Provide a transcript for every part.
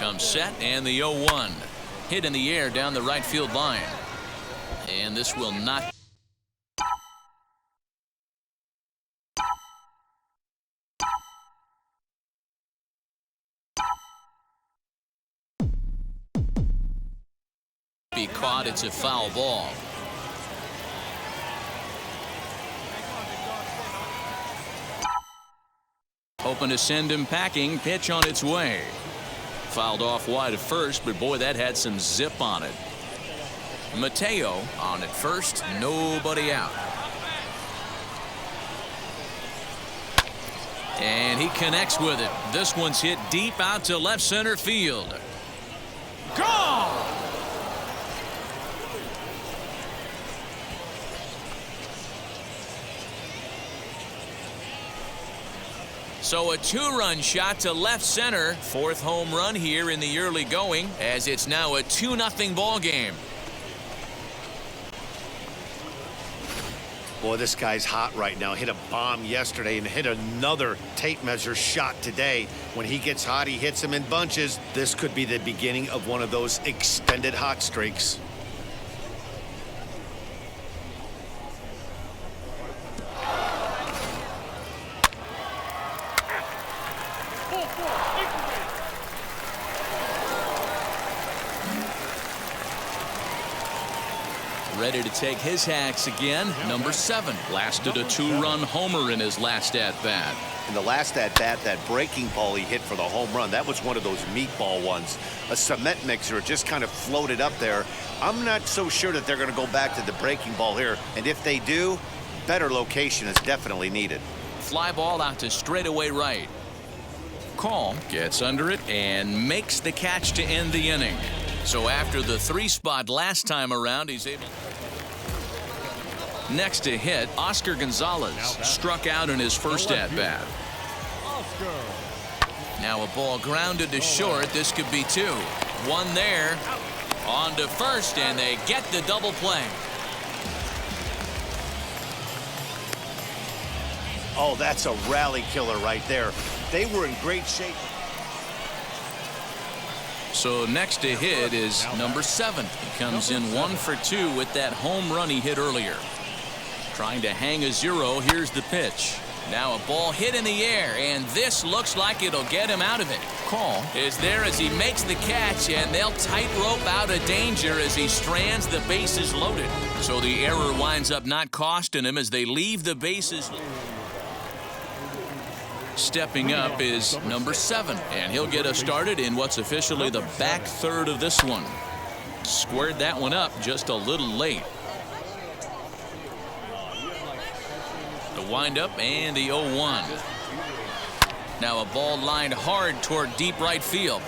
comes set, and the 0-1. Hit in the air down the right field line. And this will not be caught. It's a foul ball. Hoping to send him packing. Pitch on its way. Fouled off wide at first, but boy, that had some zip on it. Mateo on at first, nobody out. And he connects with it. This one's hit deep out to left center field. Gone! So a two-run shot to left center. Fourth home run here in the early going, as it's now a 2-0 ball game. Boy, this guy's hot right now. Hit a bomb yesterday and hit another tape measure shot today. When he gets hot, he hits them in bunches. This could be the beginning of one of those extended hot streaks. Ready to take his hacks again. Number 7 blasted a 2-run homer in his last at-bat. In the last at-bat, that breaking ball he hit for the home run, that was one of those meatball ones. A cement mixer just kind of floated up there. I'm not so sure that they're going to go back to the breaking ball here. And if they do, better location is definitely needed. Fly ball out to straightaway right. Call gets under it and makes the catch to end the inning. So after the 3-spot last time around, he's able. Next to hit, Oscar Gonzalez struck out in his first at-bat. Now a ball grounded to short. This could be 2. One there. On to first, and they get the double play. Oh, that's a rally killer right there. They were in great shape. So next to hit is number 7. He comes in 1 for 2 with that home run he hit earlier. Trying to hang a 0. Here's the pitch. Now a ball hit in the air, and this looks like it'll get him out of it. Call is there as he makes the catch, and they'll tightrope out of danger as he strands the bases loaded. So the error winds up not costing him as they leave the bases. Stepping up is number 7, and he'll get us started in what's officially the back third of this one. Squared that one up just a little late. The windup and the 0-1. Now a ball lined hard toward deep right field.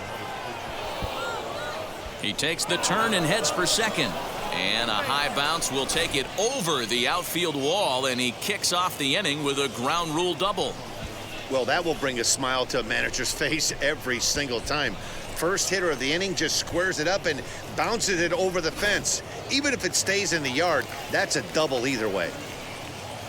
He takes the turn and heads for second. And a high bounce will take it over the outfield wall, and he kicks off the inning with a ground rule double. Well, that will bring a smile to a manager's face every single time. First hitter of the inning just squares it up and bounces it over the fence. Even if it stays in the yard, that's a double either way.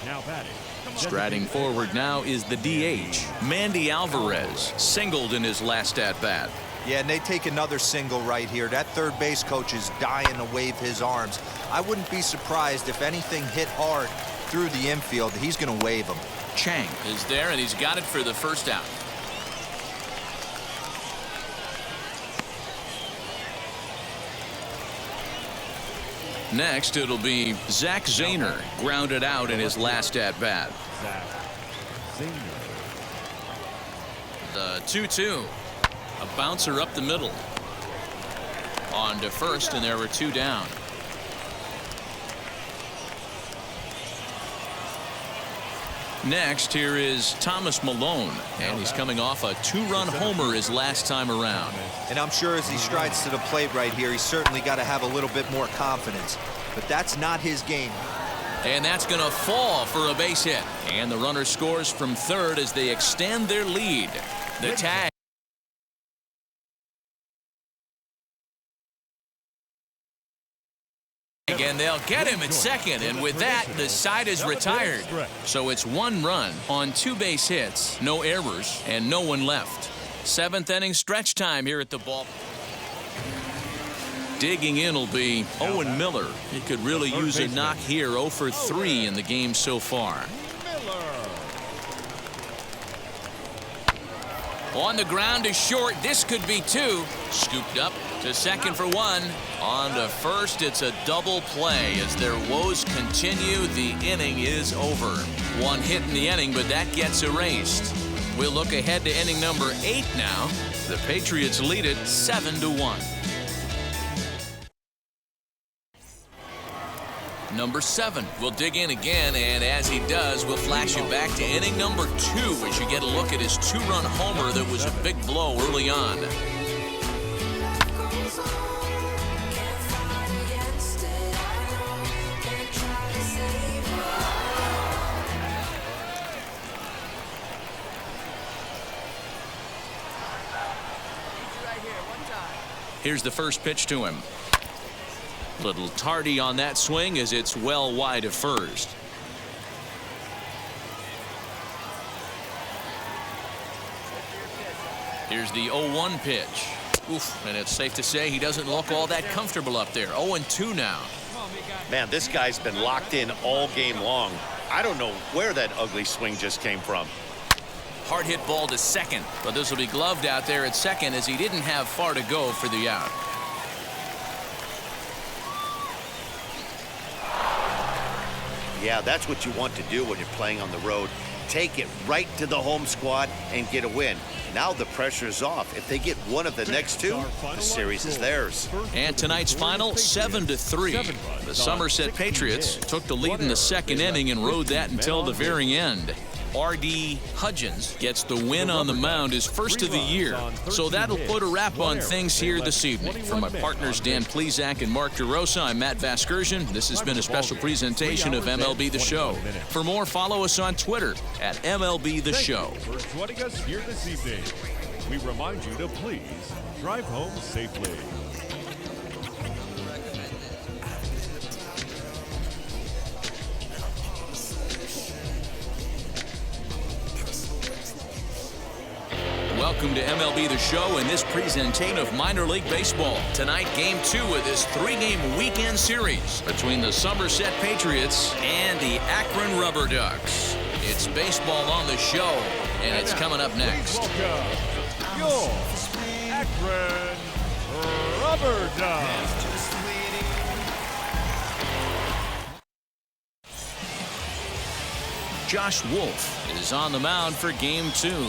Now batting. Striding forward now is the DH. Mandy Alvarez singled in his last at-bat. Yeah, and they take another single right here. That third base coach is dying to wave his arms. I wouldn't be surprised if anything hit hard through the infield. He's going to wave them. Chang is there, and he's got it for the first out. Next, it'll be Zach Zahner, grounded out in his last at-bat. The 2-2. A bouncer up the middle. On to first, and there were 2 down. Next, here is Thomas Malone, and he's coming off a 2-run homer his last time around. And I'm sure as he strides to the plate right here, he's certainly got to have a little bit more confidence. But that's not his game. And that's going to fall for a base hit. And the runner scores from third as they extend their lead. The tag. And they'll get him at second, and with that, the side is retired. So it's 1 run on 2 base hits, no errors, and no one left. Seventh inning stretch time here at the ball. Digging in will be Owen Miller. He could really use a knock here. 0 for 3 in the game so far. On the ground is short. This could be 2. Scooped up to second for 1. On to first. It's a double play as their woes continue. The inning is over. 1 hit in the inning, but that gets erased. We'll look ahead to inning number 8 now. The Patriots lead it 7-1. Number 7 will dig in again, and as he does, we'll flash you back to inning number 2 as you get a look at his 2-run homer that was a big blow early on. Here's the first pitch to him. Little tardy on that swing as it's well wide of first. Here's the 0-1 pitch. Oof, and it's safe to say he doesn't look all that comfortable up there. 0-2 now. Man, this guy's been locked in all game long. I don't know where that ugly swing just came from. Hard hit ball to second, but this will be gloved out there at second as he didn't have far to go for the out. Yeah, that's what you want to do when you're playing on the road. Take it right to the home squad and get a win. Now the pressure is off. If they get one of the next 2, the series is theirs. And tonight's final, 7-3. The Somerset Patriots took the lead in the second inning and rode that until the very end. R.D. Hudgens gets the win on the mound, his first of the year. So that'll put a wrap on things here this evening. For my partners Dan Plezak and Mark DeRosa, I'm Matt Vasgersian. This has been a special presentation of MLB The Show. For more, follow us on Twitter at MLB The Show. For joining us here this evening, we remind you to please drive home safely. Welcome to MLB The Show and this presentation of minor league baseball. Tonight, game 2 of this 3-game weekend series between the Somerset Patriots and the Akron Rubber Ducks. It's baseball on the show, and it's coming up next. Welcome your Akron Rubber Ducks. Josh Wolf is on the mound for game 2.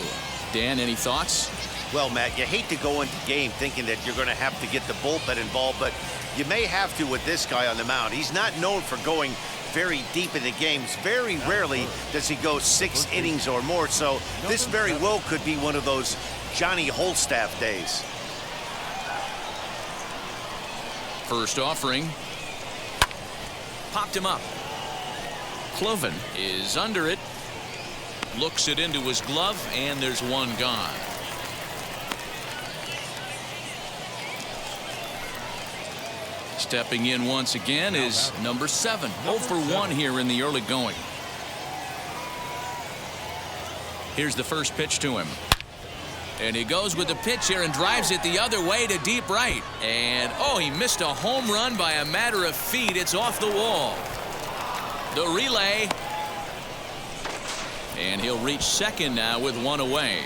Dan, any thoughts? Well, Matt, you hate to go into game thinking that you're going to have to get the bullpen involved, but you may have to with this guy on the mound. He's not known for going very deep in the games. Very rarely does he go 6 innings or more, so this very well could be one of those Johnny Holstaff days. First offering. Popped him up. Cloven is under it. Looks it into his glove, and there's one gone. Stepping in once again is number 7. 0 for 1 here in the early going. Here's the first pitch to him. And he goes with the pitch here and drives it the other way to deep right. And, oh, he missed a home run by a matter of feet. It's off the wall. The relay. And he'll reach second now with 1 away.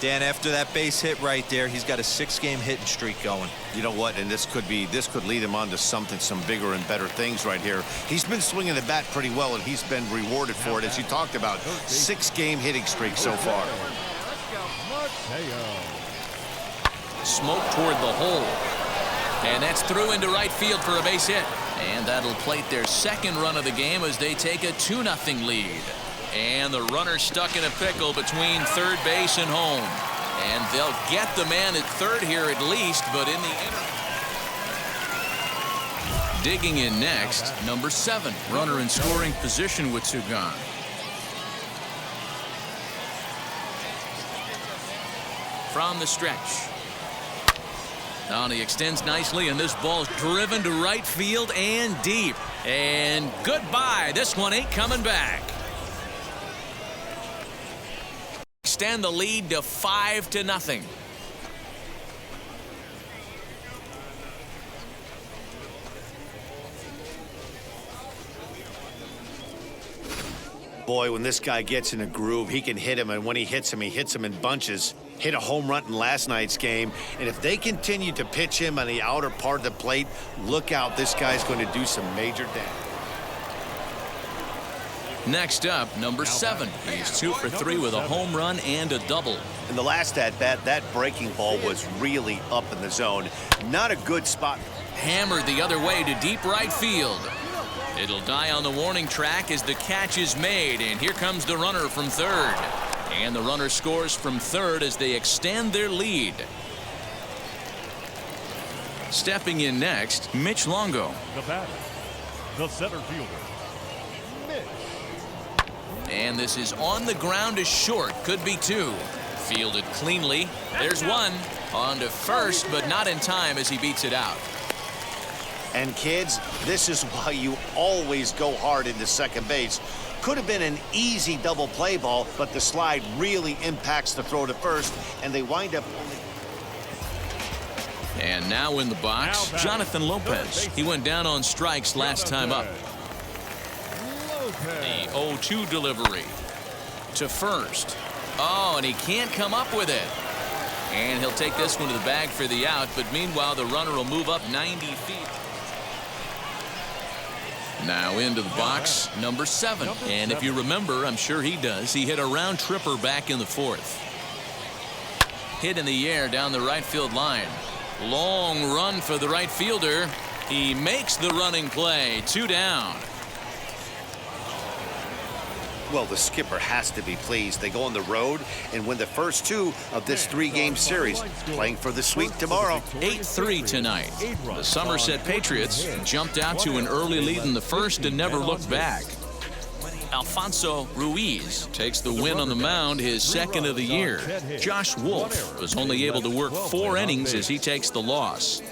Dan, after that base hit right there, he's got a 6-game hitting streak going. You know what? And this could lead him on to some bigger and better things right here. He's been swinging the bat pretty well, and he's been rewarded for it, as you talked about. 6-game hitting streak so far. Smoke toward the hole. And that's through into right field for a base hit. And that'll plate their second run of the game as they take a 2-0 lead. And the runner stuck in a pickle between third base and home. And they'll get the man at third here at least, but in the interim. Digging in next, number 7. Runner in scoring position with 2 gone. From the stretch. Now he extends nicely, and this ball's driven to right field and deep. And goodbye. This one ain't coming back. extend the lead to 5-0. Boy, when this guy gets in a groove, he can hit him, and when he hits him in bunches. Hit a home run in last night's game, and if they continue to pitch him on the outer part of the plate, look out, this guy's going to do some major damage. Next up, number 7. He's 2 for 3 with a home run and a double. In the last at-bat, that breaking ball was really up in the zone. Not a good spot. Hammered the other way to deep right field. It'll die on the warning track as the catch is made, and here comes the runner from third. And the runner scores from third as they extend their lead. Stepping in next, Mitch Longo. The batter, the center fielder, Mitch. And this is on the ground to short. Could be 2. Fielded cleanly. There's 1. On to first, but not in time as he beats it out. And kids, this is why you always go hard into second base. Could have been an easy double play ball, but the slide really impacts the throw to first, and they wind up only. And now in the box, Jonathan Lopez. He went down on strikes last time up. The 0-2 delivery to first. Oh, and he can't come up with it. And he'll take this one to the bag for the out, but meanwhile the runner will move up 90 feet. Now into the box, number 7. And if you remember, I'm sure he does, he hit a round tripper back in the 4th. Hit in the air down the right field line. Long run for the right fielder. He makes the running play. 2 down. Well, the skipper has to be pleased. They go on the road and win the first 2 of this 3-game series, playing for the sweep tomorrow. 8-3 tonight. The Somerset Patriots jumped out to an early lead in the first and never looked back. Alfonso Ruiz takes the win on the mound, his second of the year. Josh Wolf was only able to work 4 innings as he takes the loss.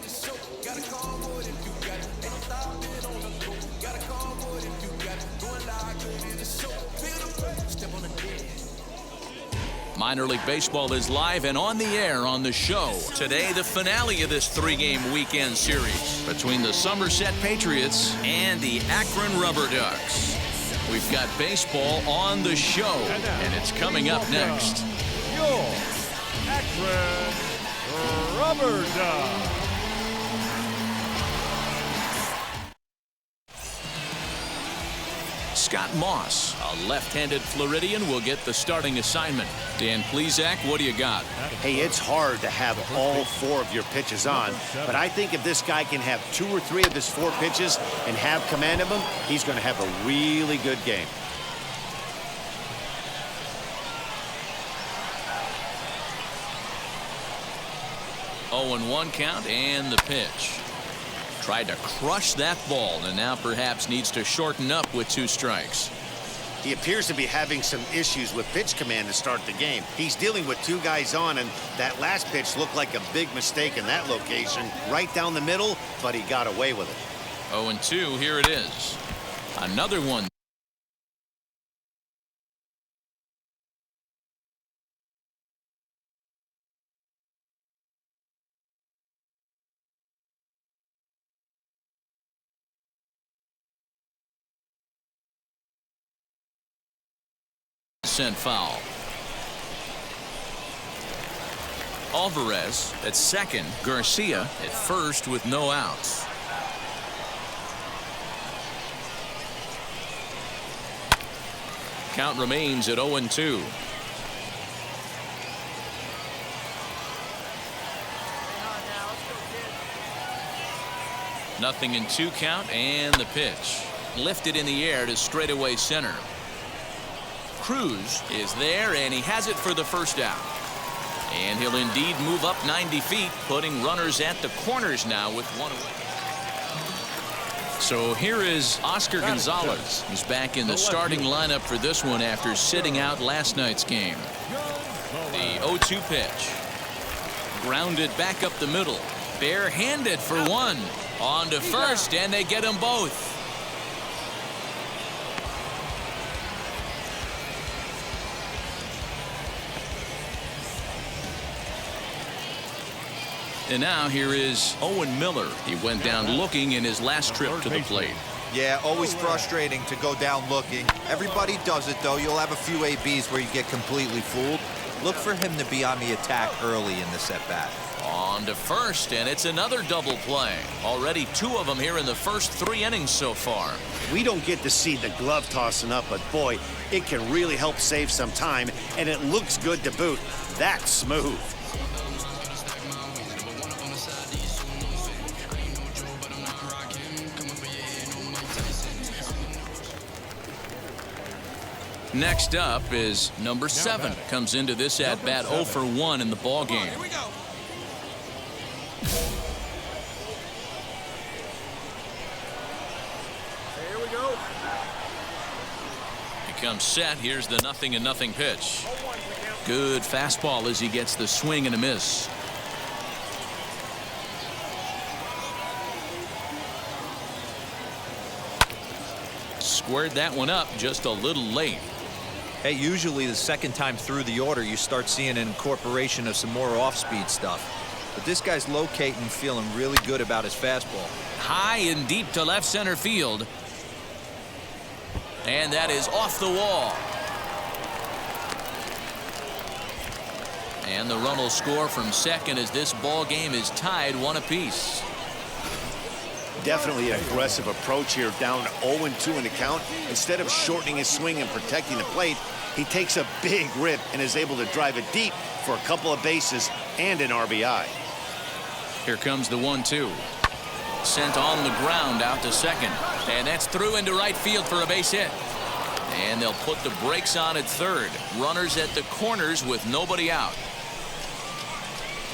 Minor League Baseball is live and on the air on the show. Today, the finale of this 3-game weekend series between the Somerset Patriots and the Akron Rubber Ducks. We've got baseball on the show, and it's coming up next. Your Akron Rubber Ducks. Scott Moss, a left-handed Floridian, will get the starting assignment. Dan Plesac, what do you got? Hey, it's hard to have all 4 of your pitches on, but I think if this guy can have 2 or 3 of his 4 pitches and have command of them, he's going to have a really good game. Oh, 0-1 count and the pitch. Tried to crush that ball and now perhaps needs to shorten up with 2 strikes. He appears to be having some issues with pitch command to start the game. He's dealing with 2 guys on, and that last pitch looked like a big mistake in that location. Right down the middle, but he got away with it. 0-2, here it is. Another one. Sent foul. Alvarez at second, Garcia at first with no outs. Count remains at 0-2. Nothing in 2 count and the pitch. Lifted in the air to straightaway center. Cruz is there, and he has it for the first out. And he'll indeed move up 90 feet, putting runners at the corners now with 1 away. So here is Oscar Gonzalez. He's back in the starting lineup for this one after sitting out last night's game. The 0-2 pitch. Grounded back up the middle. Barehanded for 1. On to first, and they get them both. And now here is Owen Miller. He went down looking in his last trip to the plate. Yeah, always frustrating to go down looking. Everybody does it, though. You'll have a few ABs where you get completely fooled. Look for him to be on the attack early in this at-bat. On to first, and it's another double play. Already 2 of them here in the first 3 innings so far. We don't get to see the glove tossing up, but boy, it can really help save some time, and it looks good to boot. That's smooth. Next up is number 7. Comes into this at-bat 0 for 1 in the ball game. Here we go. Here we go. He comes set. Here's the 0-0 pitch. Good fastball as he gets the swing and a miss. Squared that one up just a little late. Hey, usually the second time through the order, you start seeing an incorporation of some more off-speed stuff. But this guy's locating, feeling really good about his fastball. High and deep to left center field. And that is off the wall. And the run will score from second as this ball game is tied 1 apiece. Definitely an aggressive approach here, down 0-2 in the count. Instead of shortening his swing and protecting the plate, he takes a big rip and is able to drive it deep for a couple of bases and an RBI. Here comes the 1-2. Sent on the ground out to second. And that's through into right field for a base hit. And they'll put the brakes on at third. Runners at the corners with nobody out.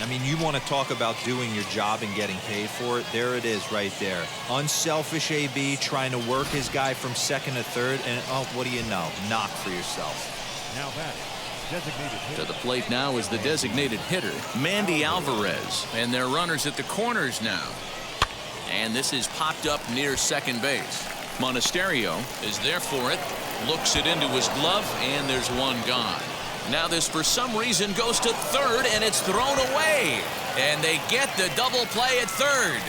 I mean, you want to talk about doing your job and getting paid for it. There it is right there. Unselfish AB trying to work his guy from second to third. And, oh, what do you know? Knock for yourself. Now batting, designated hitter. To the plate now is the designated hitter, Mandy Alvarez. And they're runners at the corners now. And this is popped up near second base. Monasterio is there for it. Looks it into his glove, and there's one gone. Now this, for some reason, goes to third, and it's thrown away. And they get the double play at third.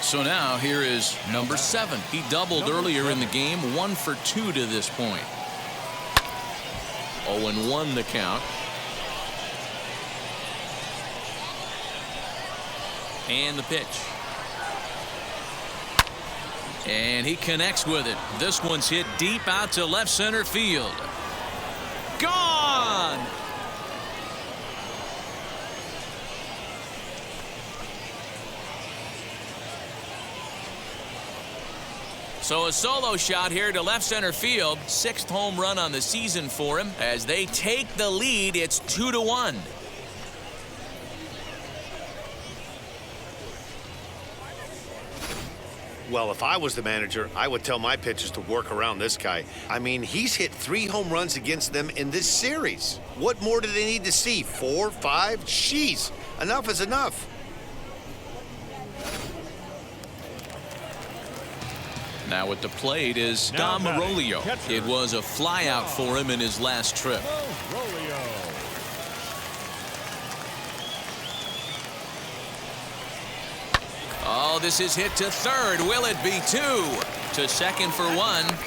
So now here is number 7. He doubled earlier in the game, 1 for 2 to this point. 0-1 the count. And the pitch. And he connects with it. This one's hit deep out to left center field. Gone! So a solo shot here to left center field. 6th home run on the season for him. As they take the lead, it's 2-1. Well, if I was the manager, I would tell my pitchers to work around this guy. I mean, he's hit 3 home runs against them in this series. What more do they need to see? 4, 5? Jeez, enough is enough. Now at the plate is Dom Marolio. It was a flyout for him in his last trip. Oh, this is hit to third. Will it be 2? To second for 1.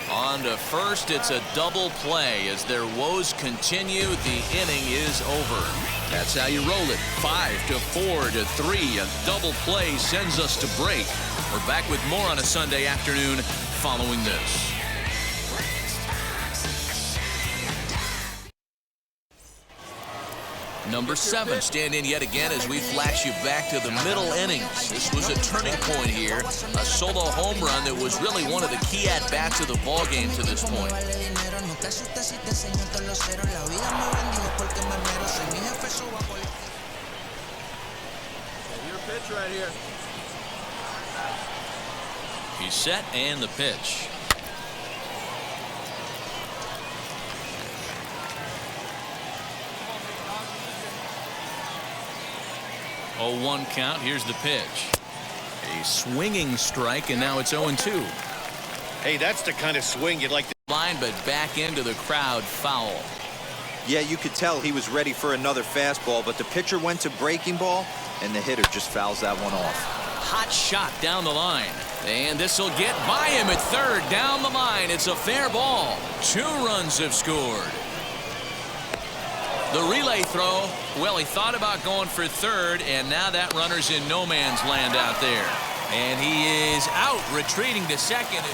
On to first. It's a double play. As their woes continue, the inning is over. That's how you roll it. 5 to 4 to 3. A double play sends us to break. We're back with more on a Sunday afternoon following this. Number 7 stand in yet again as we flash you back to the middle innings. This was a turning point here. A solo home run that was really one of the key at-bats of the ball game to this point. Your pitch right here. He's set and the pitch. Oh, 1 count. Here's the pitch. A swinging strike, and now it's 0-2. Hey, that's the kind of swing you'd like to. Line, but back into the crowd foul. Yeah, you could tell he was ready for another fastball, but the pitcher went to breaking ball, and the hitter just fouls that one off. Hot shot down the line. And this will get by him at third. Down the line. It's a fair ball. 2 runs have scored. The relay throw. Well, he thought about going for third, and now that runner's in no man's land out there. And he is out, retreating to second.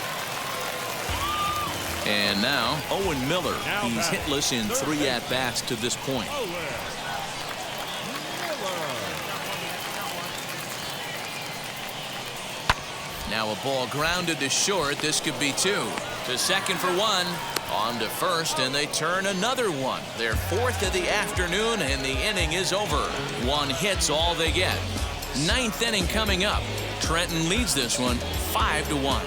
And now Owen Miller. He's hitless in 3 at-bats to this point. Now a ball grounded to short. This could be 2. To second for 1. On to first, and they turn another one. Their 4th of the afternoon, and the inning is over. 1 hit's all they get. 9th inning coming up. Trenton leads this one 5-1.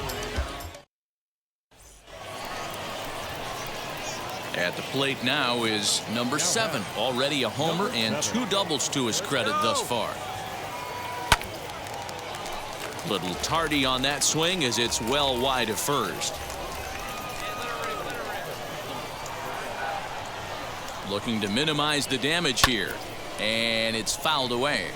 At the plate now is number 7. Already a homer and 2 doubles to his credit thus far. Little tardy on that swing as it's well wide of first. Looking to minimize the damage here. And it's fouled away.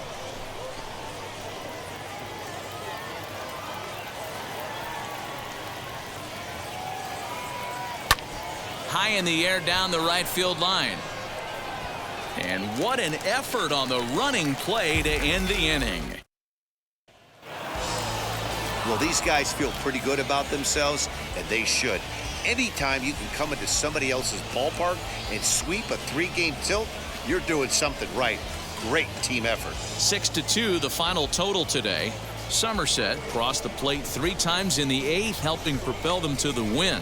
High in the air down the right field line. And what an effort on the running play to end the inning. Well, these guys feel pretty good about themselves, and they should. Anytime you can come into somebody else's ballpark and sweep a 3-game tilt, you're doing something right. Great team effort. 6-2 the final total today. Somerset crossed the plate 3 times in the 8th, helping propel them to the win.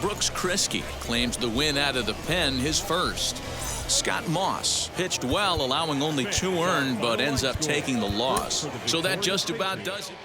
Brooks Kriske claims the win out of the pen, his first. Scott Moss pitched well, allowing only 2 earned, but ends up taking the loss. So that just about does it.